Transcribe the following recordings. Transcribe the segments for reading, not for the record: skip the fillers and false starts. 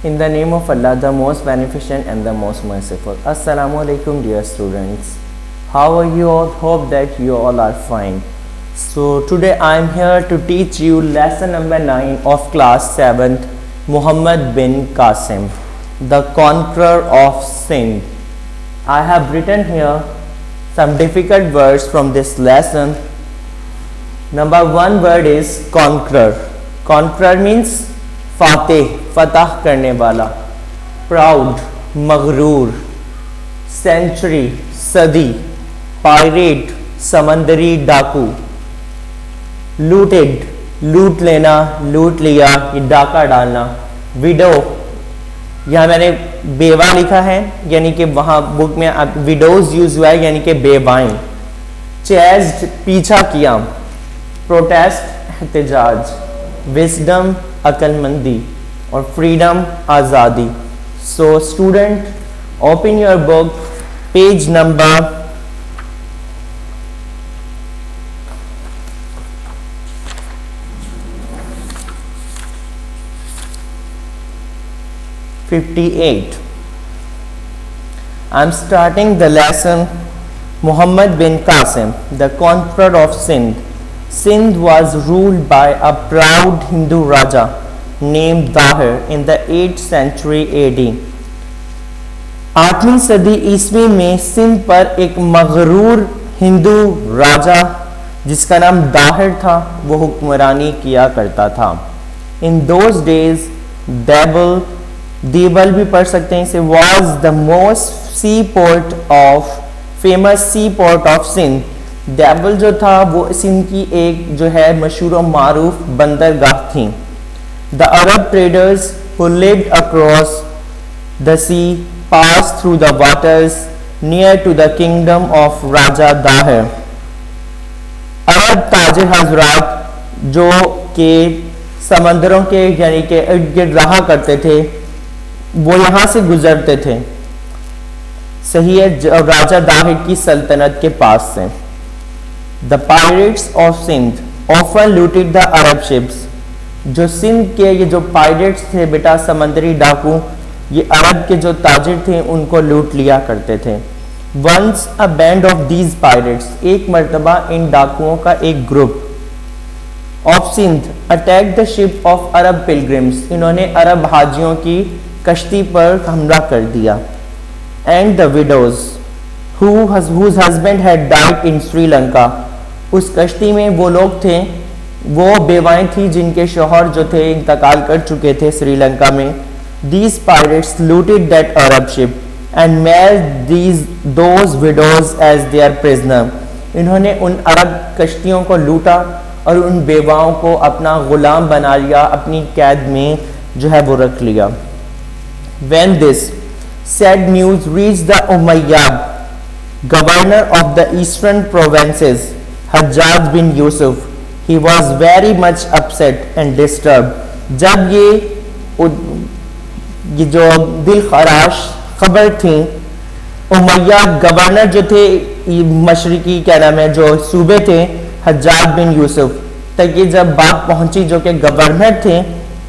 In the name of Allah, the most beneficent and the most merciful. Assalamu alaikum, dear students. How are you all? Hope that you all are fine. So today I am here to teach you lesson number 9 of class 7th, Muhammad bin Qasim, the conqueror of Sindh. I have written here some difficult words from this lesson. Number 1 word is conqueror. Conqueror means فتح کرنے والا. Proud مغرور. Century صدی. Pyrite سمندری ڈاکو. لوٹڈ لوٹ لینا, لوٹ لیا, یہ ڈاکہ ڈالنا. ویڈو, یہاں میں نے بیوہ لکھا ہے یعنی کہ وہاں بک میں ویڈوز یوز ہوا ہے یعنی کہ بیوائیں. چیزڈ پیچھا کیا. پروٹیسٹ احتجاج. وزڈم عقل مندی اور فریڈم آزادی. So student, open your book, page number 58. I'm starting the lesson. Muhammad bin Qasim, the conqueror of Sindh. Sindh was ruled by a proud Hindu Raja named Dahir in the 8th century AD. 8ویں صدی عیسوی میں سندھ پر ایک مغرور ہندو راجا جس کا نام داہر تھا وہ حکمرانی کیا کرتا تھا. In those days, دیبل بھی پڑھ سکتے ہیں اسے, was the most famous seaport of Sindh. Debal جو تھا وہ سندھ کی ایک جو ہے مشہور و معروف بندرگاہ تھی. The Arab traders who lived across the sea passed through the waters near to the kingdom of Raja Dahir. عرب تاجر حضرات جو کہ سمندروں کے یعنی کہ ارد گرد رہا کرتے تھے وہ یہاں سے گزرتے تھے. صحیح ہے, راجہ داہر کی سلطنت کے پاس سے. The pirates of Sindh often looted the Arab ships. جو سندھ کے یہ جو پائریٹس تھے بیٹا, سمندری ڈاکو, یہ عرب کے جو تاجر تھے ان کو لوٹ لیا کرتے تھے. Once a band of these pirates, ایک مرتبہ ان ڈاکوؤں کا ایک group of Sindh attacked the ship of Arab pilgrims. انہوں نے عرب حاجیوں کی کشتی پر حملہ کر دیا. And the widows whose husband had died in Sri Lanka. اس کشتی میں وہ لوگ تھے, وہ بیوائیں تھیں جن کے شوہر جو تھے انتقال کر چکے تھے سری لنکا میں. These pirates looted that Arab ship and made those widows as their prisoner. انہوں نے ان عرب کشتیوں کو لوٹا اور ان بیواؤں کو اپنا غلام بنا لیا, اپنی قید میں جو ہے وہ رکھ لیا. When this sad news reached the Umayyad governor of the eastern provinces, Hajjaj bin Yusuf, he was very much upset and disturbed. جب یہ جو دل خراش خبر تھی, امیہ گورنر جو تھے مشرقی کیا نام ہے جو صوبے تھے حجاج بن یوسف تک یہ جب بات پہنچی جو کہ گورنر تھے,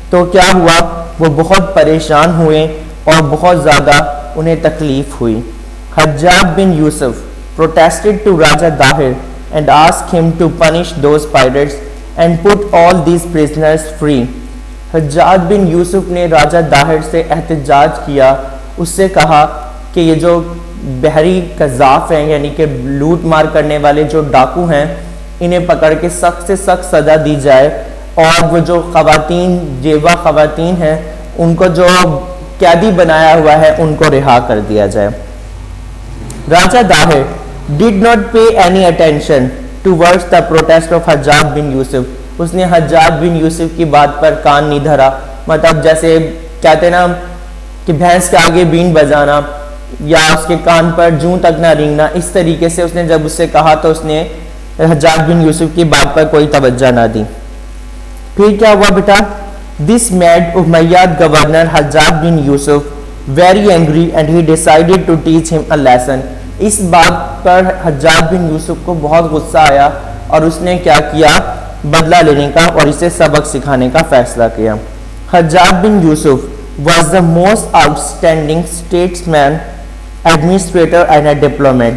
تو کیا ہوا, وہ بہت پریشان ہوئے اور بہت زیادہ انہیں تکلیف ہوئی. حجاج بن یوسف protested to Raja Dahir and asked him to punish those pirates and put all these prisoners free. حجاج بن یوسف نے راجہ داہر سے احتجاج کیا, اس سے کہا کہ یہ جو بحری قذاف ہیں یعنی کہ لوٹ مار کرنے والے جو ڈاکو ہیں انہیں پکڑ کے سخت سے سخت سزا دی جائے, اور وہ جو خواتین بیوہ خواتین ہیں ان کو جو قیدی بنایا ہوا ہے ان کو رہا کر دیا جائے. راجہ Dahir did not pay any attention towards the protest of Hajjaj bin Yusuf. اس نے حجاج بن یوسف کی بات پر کان نہیں دھرا. مطلب جیسے کہتے نا کہ بھینس کے آگے بین بجانا یا اس کے کان پر جوں تک نہ رینگنا, اس طریقے سے اس نے جب اس سے کہا تو اس نے حجاج بن یوسف کی بات پر کوئی توجہ نہ دی. پھر کیا ہوا بیٹا, this made Umayyad governor Hajjaj bin Yusuf very angry and he decided to teach him a lesson. اس بات پر حجاج بن یوسف کو بہت غصہ آیا اور اس نے کیا کیا, بدلہ لینے کا اور اسے سبق سکھانے کا فیصلہ کیا. حجاج بن یوسف was the most outstanding statesman, administrator and a diplomat.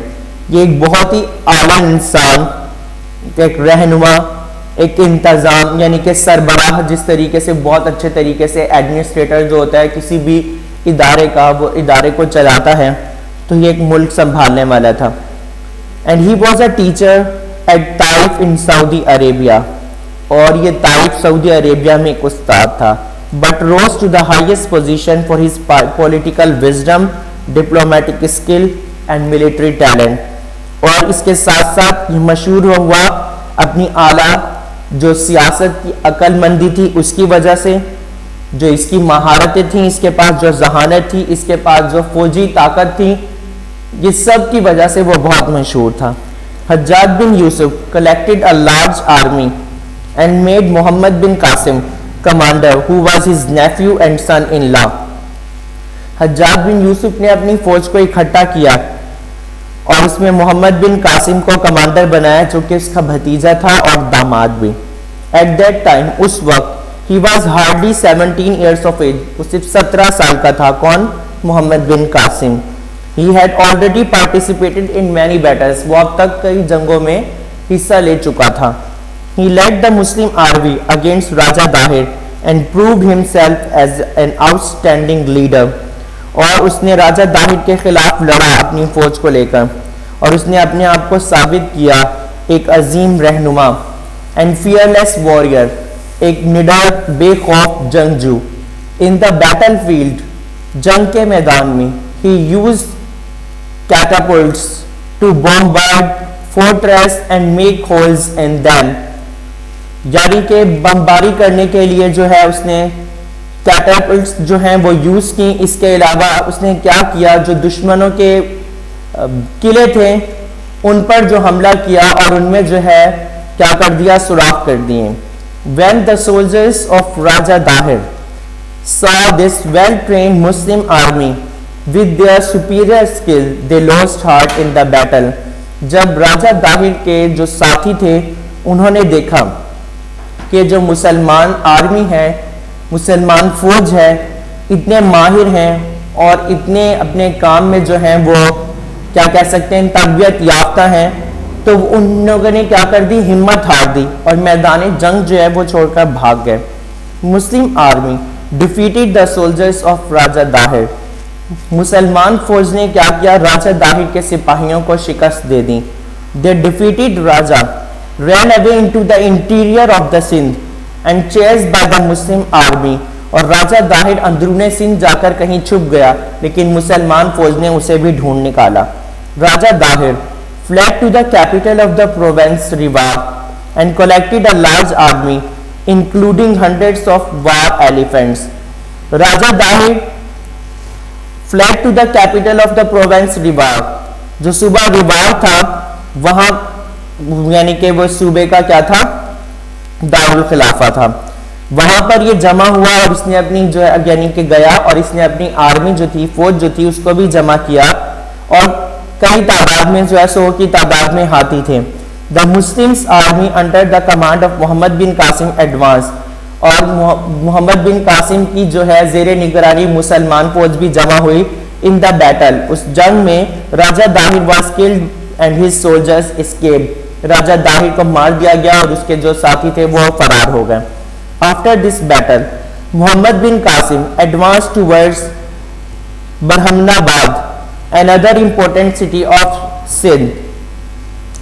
یہ ایک بہت ہی اعلیٰ انسان, ایک رہنما, ایک انتظام یعنی کہ سربراہ, جس طریقے سے بہت اچھے طریقے سے ایڈمنسٹریٹر جو ہوتا ہے کسی بھی ادارے کا, وہ ادارے کو چلاتا ہے, تو یہ ایک ملک سنبھالنے والا تھا. And he was a teacher at Taif in Saudi Arabia, اور یہ طائف سعودی عربیہ میں ایک استاد تھا. But rose to the highest position for his political wisdom, diplomatic skill and military talent. اور اس کے ساتھ ساتھ یہ مشہور ہوا اپنی اعلیٰ جو سیاست کی عقل مندی تھی اس کی وجہ سے, جو اس کی مہارتیں تھیں, اس کے پاس جو ذہانت تھی, اس کے پاس جو فوجی طاقت تھی, یہ سب کی وجہ سے وہ بہت مشہور تھا. حجاج بن یوسف collected a large army and made Muhammad bin Qasim commander, who was his nephew and son-in-law. حجاج بن یوسف نے اپنی فوج کو اکٹھا کیا اور اس میں محمد بن قاسم کو کمانڈر بنایا جو کہ اس کا بھتیجا تھا اور داماد بھی. At that time, اس وقت he was hardly 17 years of age, وہ صرف 17 سال کا تھا. کون؟ محمد بن Qasim. He had already participated in many battles, وہ اب تک کئی جنگوں میں حصہ لے چکا تھا. He led the Muslim army against Raja Dahir and proved himself as an outstanding leader. اور اس نے راجہ داہر کے خلاف لڑا اپنی فوج کو لے کر, اور اس نے اپنے آپ کو ثابت کیا ایک عظیم رہنما. اینڈ فیئرلیس وارrior, ایک نڈر بے خوف جنگجو. ان دا بیٹل فیلڈ, جنگ کے میدان میں, he used catapults to bombard fortress and make holes in them. یعنی کہ بمباری کرنے کے لیے جو ہے اس نے کیٹاپلٹس جو ہیں وہ یوز کی. اس کے علاوہ اس نے کیا کیا, جو دشمنوں کے قلعے تھے ان پر جو حملہ کیا اور ان میں جو ہے کیا کر دیا, سوراخ کر دیے. When the soldiers of Raja Dahir saw this well-trained Muslim army with their superior skill, they lost heart in the battle. جب راجہ داہر کے جو ساتھی تھے انہوں نے دیکھا کہ جو مسلمان آرمی ہے, مسلمان فوج ہے, اتنے ماہر ہیں اور اتنے اپنے کام میں جو ہیں وہ کیا کہہ سکتے ہیں تربیت یافتہ ہیں, تو ان لوگوں نے کیا کر دی, ہمت ہار دی اور میدان جنگ جو ہے وہ چھوڑ کر بھاگ گئے. مسلم army defeated the soldiers of Raja Dahir. مسلمان فوج نے کیا کیا, راجہ داہر کے سپاہیوں کو شکست دے دی. They defeated Raja, ran away into the interior of the Sindh and chased by the Muslim army. اور راجہ داہر اندرون سندھ جا کر کہیں چھپ گیا لیکن مسلمان فوج نے اسے بھی ڈھونڈ نکالا. راجہ Dahir fled to the capital of the province Rewar and collected a large army including hundreds of war elephants. Raja Dahir fled to the capital of the province Rewar, جو صوبہ ریوار تھا وہاں, یعنی کہ وہ صوبے کا کیا تھا, دارالخلافہ تھا. وہاں پر یہ جمع ہوا اور اس نے اپنی جو ہے یعنی کہ گیا اور اس نے اپنی آرمی جو تھی, فوج جو تھی, اس کو بھی جمع کیا اور کئی تعداد میں جو ہے 100 کی تعداد میں ہاتھی تھے. The Muslims army under the command of Muhammad bin Qasim advanced, اور محمد بن قاسم کی جو ہے زیر نگرانی مسلمان فوج بھی جمع ہوئی. in the battle, اس جنگ میں راجہ Dahir was killed and his soldiers escaped. راجہ داہر کو مار دیا گیا اور اس کے جو ساتھی تھے وہ فرار ہو گئے. after this battle, Muhammad bin Qasim advanced towards برہمناباد, another important city of Sindh.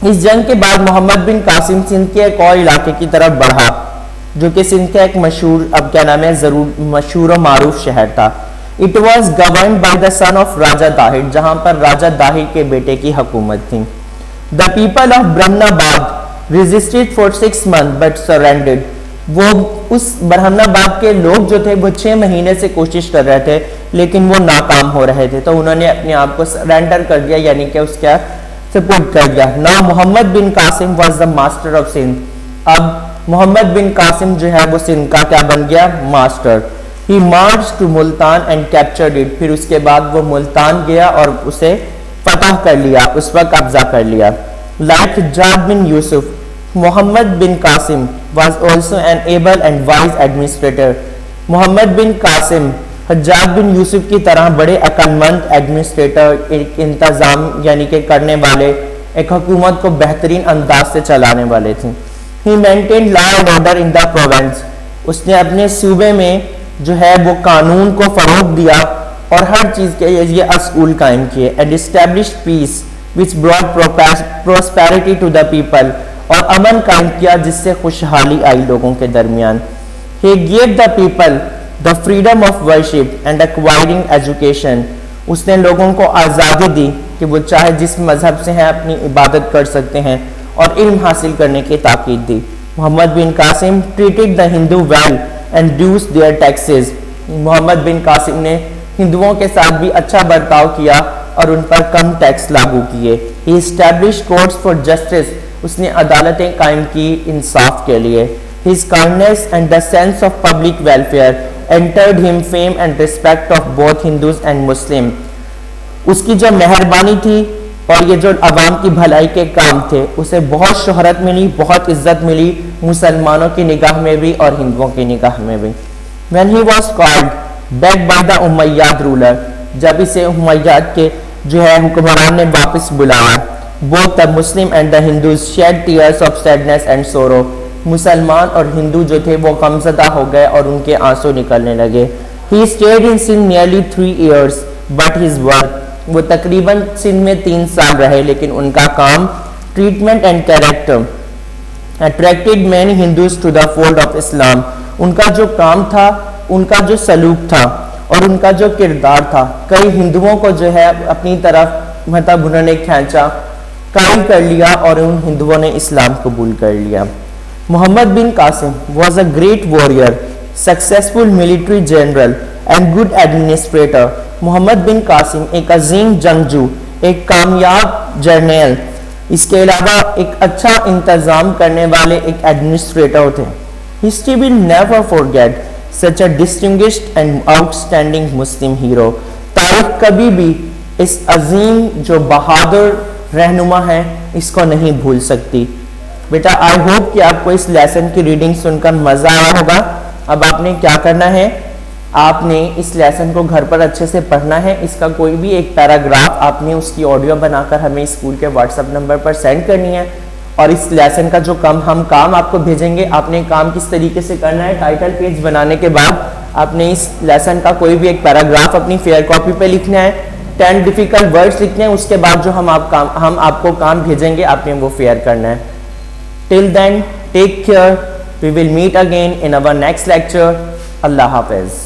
اس جنگ کے بعد محمد بن قاسم سندھ کے ایک اور علاقے کی طرف بڑھا جو کہ سندھ کا ایک مشہور, اب کیا نام ہے, ضرور مشہور و معروف شہر تھا. It was governed by the son of راجہ داہر, جہاں پر راجہ داہر کے بیٹے کی حکومت تھی. The people of برہمناباد resisted for 6 months but surrendered. وہ اس برہمناباد کے لوگ جو تھے وہ 6 مہینے سے کوشش کر رہے تھے لیکن وہ ناکام ہو رہے تھے, تو انہوں نے اپنے آپ کو سرینڈر کر دیا, یعنی کہ اس کا سپورٹ کر دیا. Now Muhammad bin Qasim was the master of Sindh. اب محمد بن قاسم جو ہے وہ سندھ کا کیا بن گیا, master. He marched to Multan and captured it. پھر اس کے بعد وہ ملتان گیا اور اسے فتح کر لیا, اس پر قبضہ کر لیا. Like Hajjaj bin Yusuf, Muhammad bin Qasim was also an able and wise administrator. محمد بن قاسم حجاج بن یوسف کی طرح بڑے عقلمند ایڈمنسٹریٹر، ایک انتظام یعنی کہ کرنے والے، ایک حکومت کو بہترین انداز سے چلانے والے تھے. He maintained law and order in the province. اس نے اپنے صوبے میں جو ہے وہ قانون کو فروغ دیا اور ہر چیز کے لیے اسکول قائم کیے. And established peace which brought prosperity to the people. اور امن قائم کیا جس سے خوشحالی آئی لوگوں کے درمیان. He gave the people the freedom of worship and acquiring education. اس نے لوگوں کو آزادی دی کہ وہ چاہے جس مذہب سے ہیں اپنی عبادت کر سکتے ہیں اور علم حاصل کرنے کی تاکید دی. محمد بن Qasim treated the Hindu well and reduced their taxes. محمد بن قاسم نے ہندوؤں کے ساتھ بھی اچھا برتاؤ کیا اور ان پر کم ٹیکس لاگو کیے. He established courts for justice. اس نے عدالتیں قائم کی انصاف کے لیے. His kindness and the sense of public welfare entered him fame and respect of both Hindus and Muslims. اس کی جو مہربانی تھی اور یہ جو عوام کی بھلائی کے کام تھے اسے بہت شہرت ملی، بہت عزت ملی مسلمانوں کی نگاہ میں بھی اور ہندوؤں کی نگاہ میں بھی. When he was called back by the Umayyad ruler. جب اسے امیاد کے جو ہے حکمران نے واپس بلایا. Both the Muslim and the Hindus shed tears of sadness and sorrow. مسلمان اور ہندو جو تھے وہ غمزدہ ہو گئے اور ان کے آنسو نکلنے لگے. He stayed in Sindh nearly 3 years, but his work. وہ تقریباً سندھ میں 3 سال رہے لیکن ان کا کام treatment and character attracted many Hindus to the fold of Islam. ان کا جو کام تھا، ان کا جو سلوک تھا اور ان کا جو کردار تھا کئی ہندوؤں کو جو ہے اپنی طرف مطلب انہوں نے کھینچا، قائل کر لیا اور ان ہندوؤں نے اسلام قبول کر لیا. محمد بن Qasim was a great warrior, successful military general and good administrator. محمد بن قاسم ایک عظیم جنگجو، ایک کامیاب جرنیل، اس کے علاوہ ایک اچھا انتظام کرنے والے ایک ایڈمنسٹریٹر تھے. History will never forget such a distinguished and outstanding Muslim hero. تاریخ کبھی بھی اس عظیم جو بہادر رہنما ہے اس کو نہیں بھول سکتی. بیٹا آئی ہوپ کہ آپ کو اس لیسن کی ریڈنگ سن کر مزہ آیا ہوگا. اب آپ نے کیا کرنا ہے، آپ نے اس لیسن کو گھر پر اچھے سے پڑھنا ہے. اس کا کوئی بھی ایک پیراگراف آپ نے اس کی آڈیو بنا کر ہمیں اسکول کے واٹس ایپ نمبر پر سینڈ کرنی ہے اور اس لیسن کا جو ہم کام آپ کو بھیجیں گے آپ نے کام کس طریقے سے کرنا ہے. ٹائٹل پیج بنانے کے بعد آپ نے اس لیسن کا کوئی بھی ایک پیراگراف اپنی فیئر کاپی پہ لکھنا ہے. 10 ڈیفیکلٹ ورڈز لکھنے ہیں. اس کے بعد جو ہم آپ کو کام بھیجیں گے آپ نے وہ فیئر کرنا ہے. Till then, take care. We will meet again in our next lecture. Allah Hafiz.